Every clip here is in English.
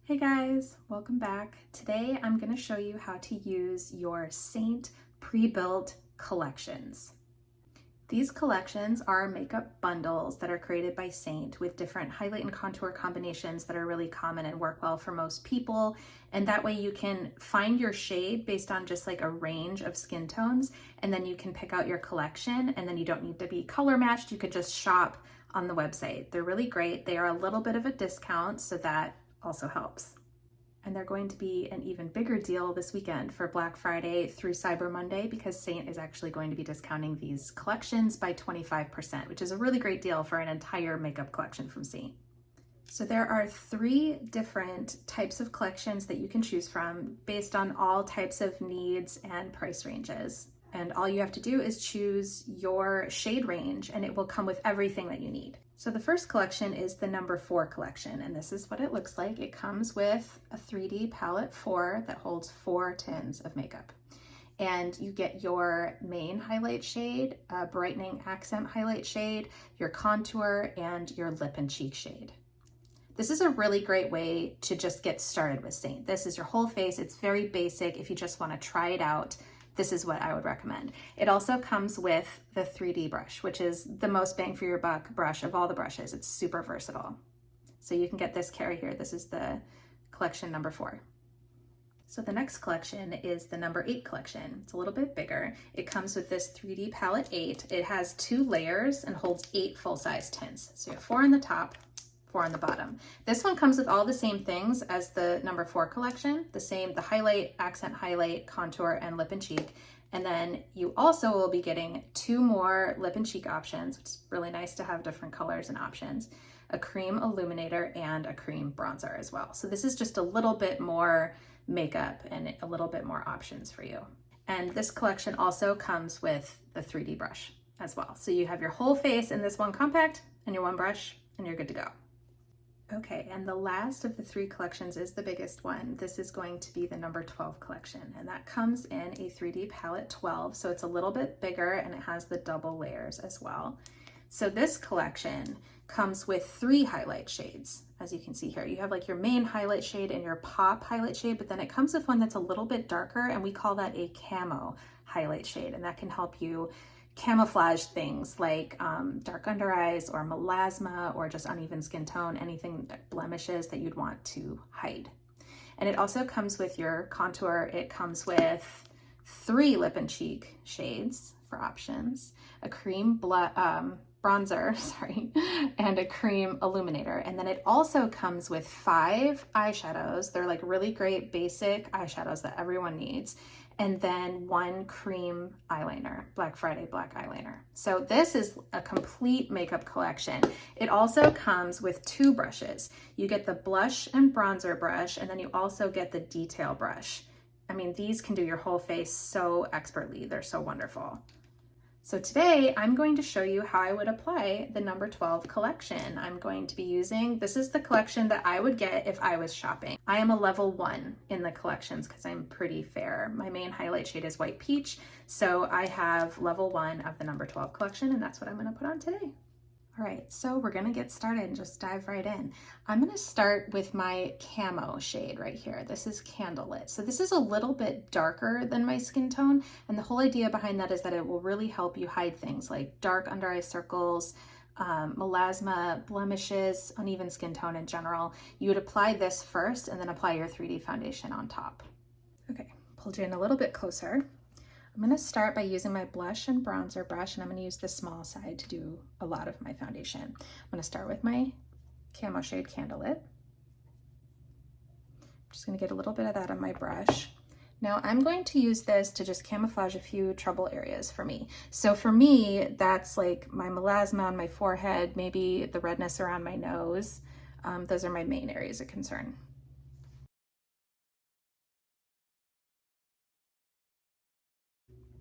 Hey guys, welcome back. Today I'm going to show you how to use your Seint pre-built collections. These collections are makeup bundles that are created by Seint with different highlight and contour combinations that are really common and work well for most people. And that way you can find your shade based on just like a range of skin tones, and then you can pick out your collection, and then you don't need to be color matched. You could just shop on the website. They're really great. They are a little bit of a discount, so that also helps. And they're going to be an even bigger deal this weekend for Black Friday through Cyber Monday, because Seint is actually going to be discounting these collections by 25%, which is a really great deal for an entire makeup collection from Seint. So there are 3 different types of collections that you can choose from based on all types of needs and price ranges. And all you have to do is choose your shade range, and it will come with everything that you need. So the first collection is the number 4 collection, and this is what it looks like. It comes with a 3D palette 4 that holds 4 tins of makeup. And you get your main highlight shade, a brightening accent highlight shade, your contour, and your lip and cheek shade. This is a really great way to just get started with Seint. This is your whole face. It's very basic. If you just want to try it out, this is what I would recommend. It also comes with the 3D brush, which is the most bang for your buck brush of all the brushes. It's super versatile. So you can get this carry here. This is the collection number 4. So the next collection is the number 8 collection. It's a little bit bigger. It comes with this 3D palette 8. It has 2 layers and holds 8 full-size tints. So you have 4 on the top, 4 on the bottom. This one comes with all the same things as the number 4 collection, the highlight, accent highlight, contour, and lip and cheek. And then you also will be getting 2 more lip and cheek options, which is really nice to have different colors and options, a cream illuminator and a cream bronzer as well. So this is just a little bit more makeup and a little bit more options for you. And this collection also comes with the 3D brush as well. So you have your whole face in this one compact and your one brush, and you're good to go. Okay, and the last of the 3 collections is the biggest one. This is going to be the number 12 collection, and that comes in a 3D palette 12, so it's a little bit bigger, and it has the double layers as well. So this collection comes with 3 highlight shades, as you can see here. You have like your main highlight shade and your pop highlight shade, but then it comes with one that's a little bit darker, and we call that a camo highlight shade, and that can help you camouflage things like dark under eyes or melasma or just uneven skin tone, anything blemishes that you'd want to hide. And it also comes with your contour. It comes with 3 lip and cheek shades for options, a cream bronzer, and a cream illuminator. And then it also comes with 5 eyeshadows. They're like really great basic eyeshadows that everyone needs. And then 1 cream eyeliner, Black Friday black eyeliner. So this is a complete makeup collection. It also comes with 2 brushes. You get the blush and bronzer brush, and then you also get the detail brush. I mean, these can do your whole face so expertly. They're so wonderful. So today I'm going to show you how I would apply the number 12 collection. I'm going to be using, this is the collection that I would get if I was shopping. I am a level 1 in the collections because I'm pretty fair. My main highlight shade is white peach, so I have level 1 of the number 12 collection, and that's what I'm gonna put on today. All right, so we're gonna get started and just dive right in. I'm gonna start with my camo shade right here. This is Candlelit. So this is a little bit darker than my skin tone, and the whole idea behind that is that it will really help you hide things like dark under eye circles, melasma, blemishes, uneven skin tone in general. You would apply this first and then apply your 3D foundation on top. Okay, pulled you in a little bit closer. I'm going to start by using my blush and bronzer brush, and I'm going to use the small side to do a lot of my foundation. I'm going to start with my camo shade Candlelit. I'm just going to get a little bit of that on my brush. Now I'm going to use this to just camouflage a few trouble areas for me. So for me, that's like my melasma on my forehead, maybe the redness around my nose. Those are my main areas of concern.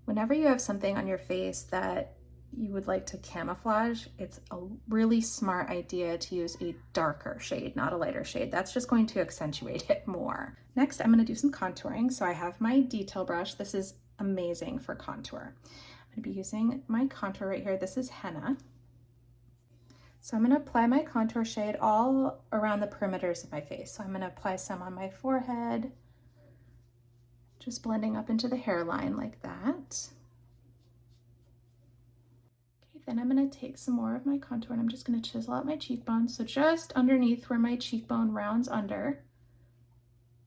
Whenever you have something on your face that you would like to camouflage, it's a really smart idea to use a darker shade, not a lighter shade. That's just going to accentuate it more. Next, I'm going to do some contouring. So I have my detail brush. This is amazing for contour. I'm going to be using my contour right here. This is Henna. So I'm going to apply my contour shade all around the perimeters of my face. So I'm going to apply some on my forehead, just blending up into the hairline like that. Okay, then I'm going to take some more of my contour and I'm just going to chisel out my cheekbones. So just underneath where my cheekbone rounds under,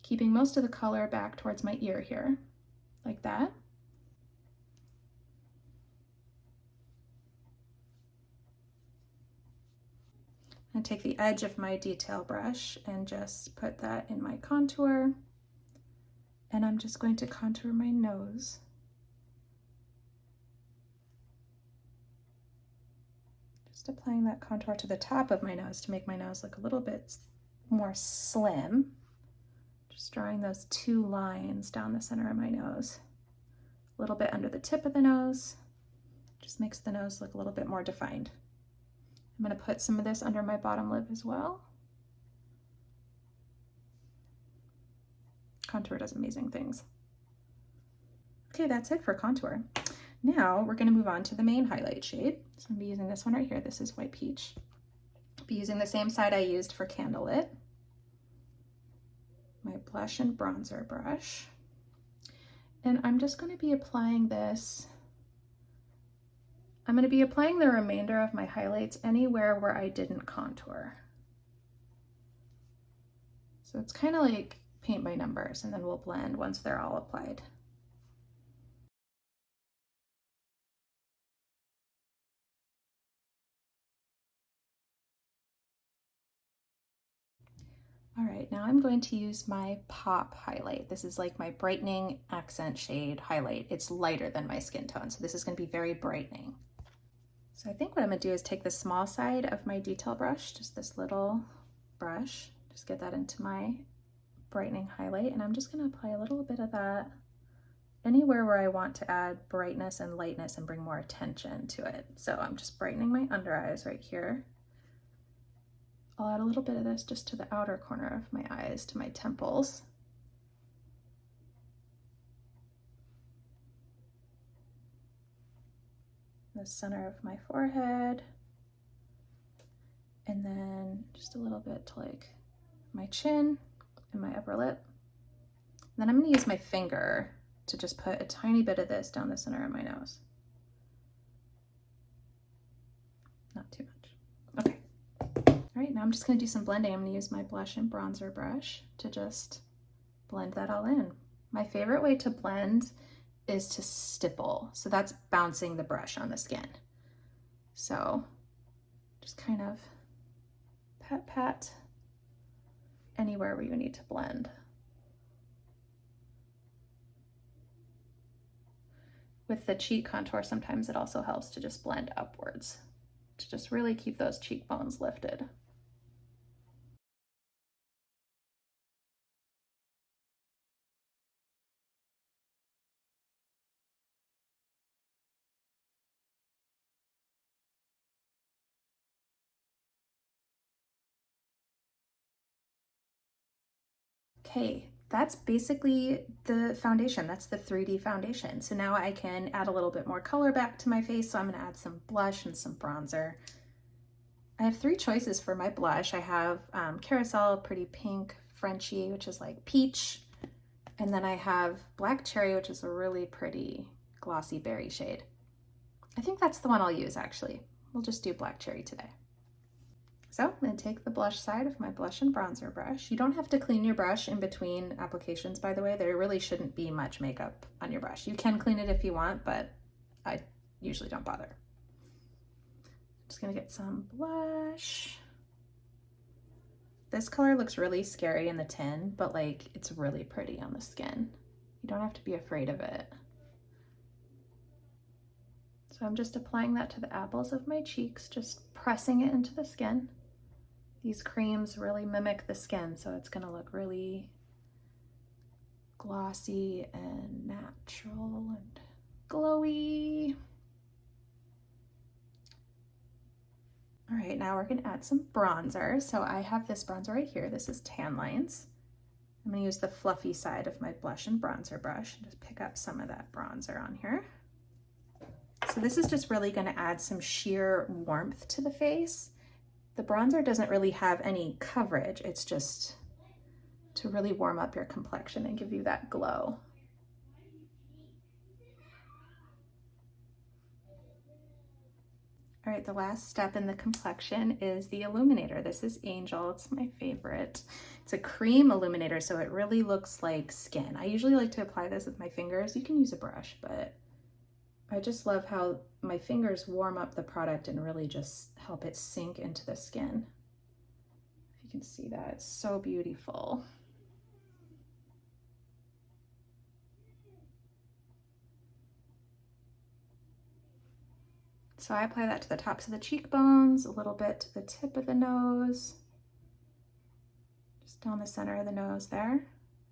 keeping most of the color back towards my ear here, like that. And take the edge of my detail brush and just put that in my contour. And I'm just going to contour my nose. Just applying that contour to the top of my nose to make my nose look a little bit more slim. Just drawing those two lines down the center of my nose. A little bit under the tip of the nose. Just makes the nose look a little bit more defined. I'm going to put some of this under my bottom lip as well. Contour does amazing things. Okay, that's it for contour. Now we're going to move on to the main highlight shade. So I'm going to be using this one right here. This is White Peach. I'll be using the same side I used for Candlelit. My blush and bronzer brush. And I'm just going to be applying this. I'm going to be applying the remainder of my highlights anywhere where I didn't contour. So it's kind of like paint by numbers, and then we'll blend once they're all applied. All right, now I'm going to use my Pop highlight. This is like my brightening accent shade highlight. It's lighter than my skin tone, so this is going to be very brightening. So I think what I'm going to do is take the small side of my detail brush, just this little brush, just get that into my brightening highlight, and I'm just going to apply a little bit of that anywhere where I want to add brightness and lightness and bring more attention to it. So I'm just brightening my under eyes right here. I'll add a little bit of this just to the outer corner of my eyes, to my temples. The center of my forehead. And then just a little bit to like my chin and my upper lip. And then I'm going to use my finger to just put a tiny bit of this down the center of my nose. Not too much. Okay. All right, now I'm just going to do some blending. I'm going to use my blush and bronzer brush to just blend that all in. My favorite way to blend is to stipple. So that's bouncing the brush on the skin. So just kind of pat, pat anywhere where you need to blend. With the cheek contour, sometimes it also helps to just blend upwards to just really keep those cheekbones lifted. Okay, that's basically the foundation. That's the 3D foundation. So now I can add a little bit more color back to my face. So I'm going to add some blush and some bronzer. I have three choices for my blush. I have Carousel Pretty Pink Frenchie, which is like peach. And then I have Black Cherry, which is a really pretty glossy berry shade. I think that's the one I'll use actually. We'll just do Black Cherry today. So I'm going to take the blush side of my blush and bronzer brush. You don't have to clean your brush in between applications, by the way. There really shouldn't be much makeup on your brush. You can clean it if you want, but I usually don't bother. I'm just going to get some blush. This color looks really scary in the tin, but like it's really pretty on the skin. You don't have to be afraid of it. So I'm just applying that to the apples of my cheeks, just pressing it into the skin. These creams really mimic the skin, so it's gonna look really glossy and natural and glowy. All right, now we're gonna add some bronzer. So I have this bronzer right here. This is Tanlines. I'm gonna use the fluffy side of my blush and bronzer brush and just pick up some of that bronzer on here. So this is just really gonna add some sheer warmth to the face The bronzer doesn't really have any coverage. It's just to really warm up your complexion and give you that glow. All right, the last step in the complexion is the illuminator. This is Angel, it's my favorite. It's a cream illuminator, so it really looks like skin. I usually like to apply this with my fingers. You can use a brush, but I just love how my fingers warm up the product and really just help it sink into the skin. If you can see that, it's so beautiful. So I apply that to the tops of the cheekbones, a little bit to the tip of the nose, just down the center of the nose there,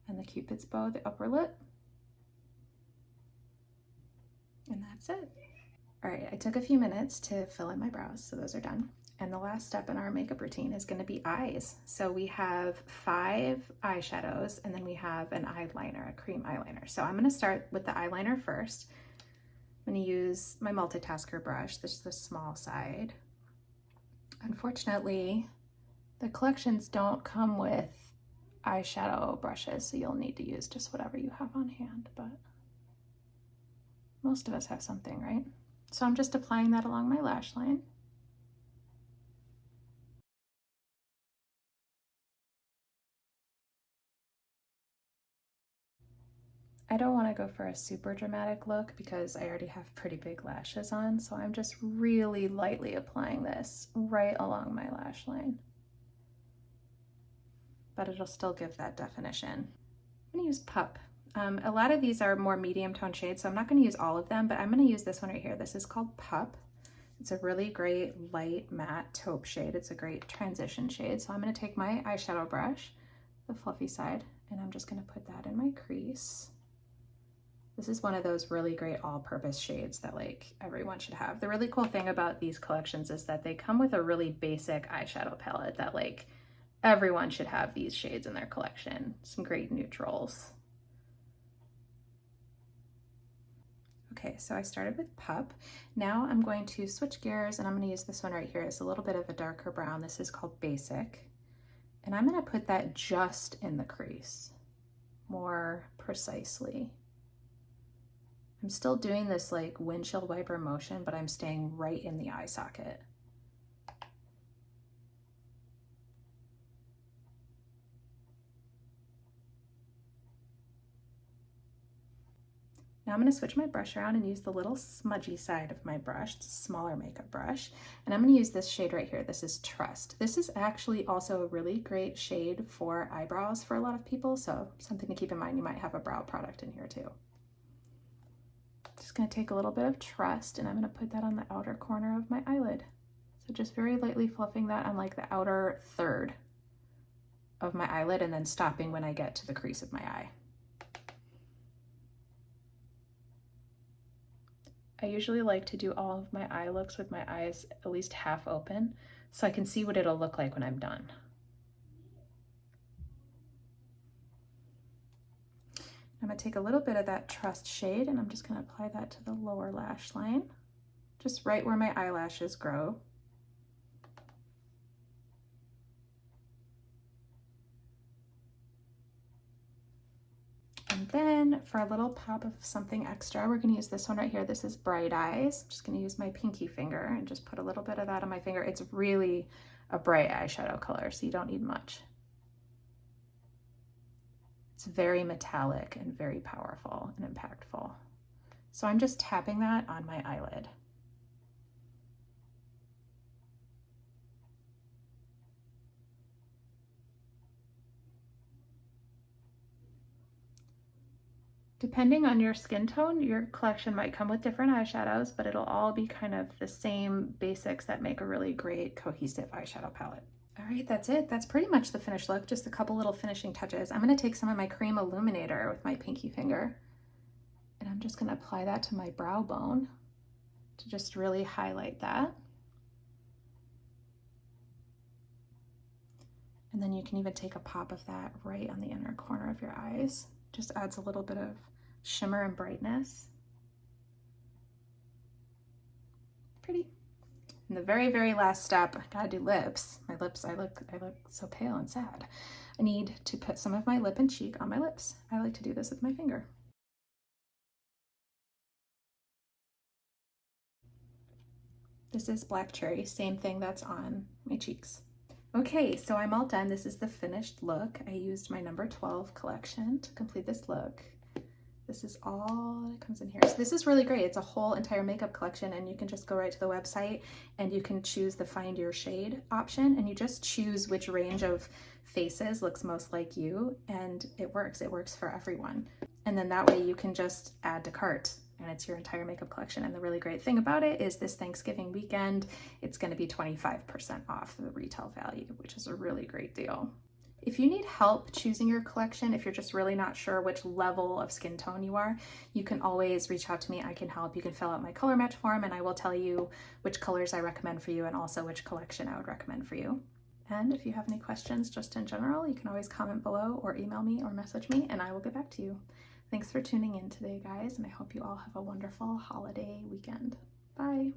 and the Cupid's bow, the upper lip. And that's it. All right, I took a few minutes to fill in my brows, so those are done. And the last step in our makeup routine is gonna be eyes. So we have 5 eyeshadows, and then we have an eyeliner, a cream eyeliner. So I'm gonna start with the eyeliner first. I'm gonna use my multitasker brush. This is the small side. Unfortunately, the collections don't come with eyeshadow brushes, so you'll need to use just whatever you have on hand, but most of us have something, right? So I'm just applying that along my lash line. I don't want to go for a super dramatic look because I already have pretty big lashes on, so I'm just really lightly applying this right along my lash line. But it'll still give that definition. I'm gonna use Pup. A lot of these are more medium tone shades, so I'm not gonna use all of them, but I'm gonna use this one right here. This is called Pup. It's a really great light matte taupe shade. It's a great transition shade. So I'm gonna take my eyeshadow brush, the fluffy side, and I'm just gonna put that in my crease. This is one of those really great all-purpose shades that like everyone should have. The really cool thing about these collections is that they come with a really basic eyeshadow palette that like everyone should have these shades in their collection. Some great neutrals. Okay, so I started with Pup. Now I'm going to switch gears and I'm gonna use this one right here. It's a little bit of a darker brown. This is called Basic. And I'm gonna put that just in the crease, more precisely. I'm still doing this like windshield wiper motion, but I'm staying right in the eye socket. Now I'm going to switch my brush around and use the little smudgy side of my brush. It's a smaller makeup brush. And I'm going to use this shade right here. This is Trust. This is actually also a really great shade for eyebrows for a lot of people. So something to keep in mind, you might have a brow product in here too. Just going to take a little bit of Trust and I'm going to put that on the outer corner of my eyelid. So just very lightly fluffing that on like the outer third of my eyelid and then stopping when I get to the crease of my eye. I usually like to do all of my eye looks with my eyes at least half open so I can see what it'll look like when I'm done. I'm going to take a little bit of that Trust shade and I'm just going to apply that to the lower lash line, just right where my eyelashes grow. And then for a little pop of something extra, we're going to use this one right here. This is Bright Eyes. I'm just going to use my pinky finger and just put a little bit of that on my finger. It's really a bright eyeshadow color, so you don't need much. It's very metallic and very powerful and impactful. So I'm just tapping that on my eyelid. Depending on your skin tone, your collection might come with different eyeshadows, but it'll all be kind of the same basics that make a really great cohesive eyeshadow palette. All right, that's it. That's pretty much the finished look, just a couple little finishing touches. I'm gonna take some of my cream illuminator with my pinky finger, and I'm just gonna apply that to my brow bone to just really highlight that. And then you can even take a pop of that right on the inner corner of your eyes. Just adds a little bit of shimmer and brightness. Pretty. And the very, very last step, I gotta do lips. My lips, I look so pale and sad. I need to put some of my lip and cheek on my lips. I like to do this with my finger. This is Black Cherry, same thing that's on my cheeks. Okay, so I'm all done. This is the finished look. I used my number 12 collection to complete this look. This is all that comes in here. So this is really great. It's a whole entire makeup collection, and you can just go right to the website and you can choose the find your shade option, and you just choose which range of faces looks most like you, and it works. It works for everyone. And then that way you can just add to cart, and it's your entire makeup collection. And the really great thing about it is this Thanksgiving weekend, it's going to be 25% off the retail value, which is a really great deal. If you need help choosing your collection, if you're just really not sure which level of skin tone you are, you can always reach out to me. I can help. You can fill out my color match form and I will tell you which colors I recommend for you and also which collection I would recommend for you. And if you have any questions just in general, you can always comment below or email me or message me and I will get back to you. Thanks for tuning in today, guys, and I hope you all have a wonderful holiday weekend. Bye.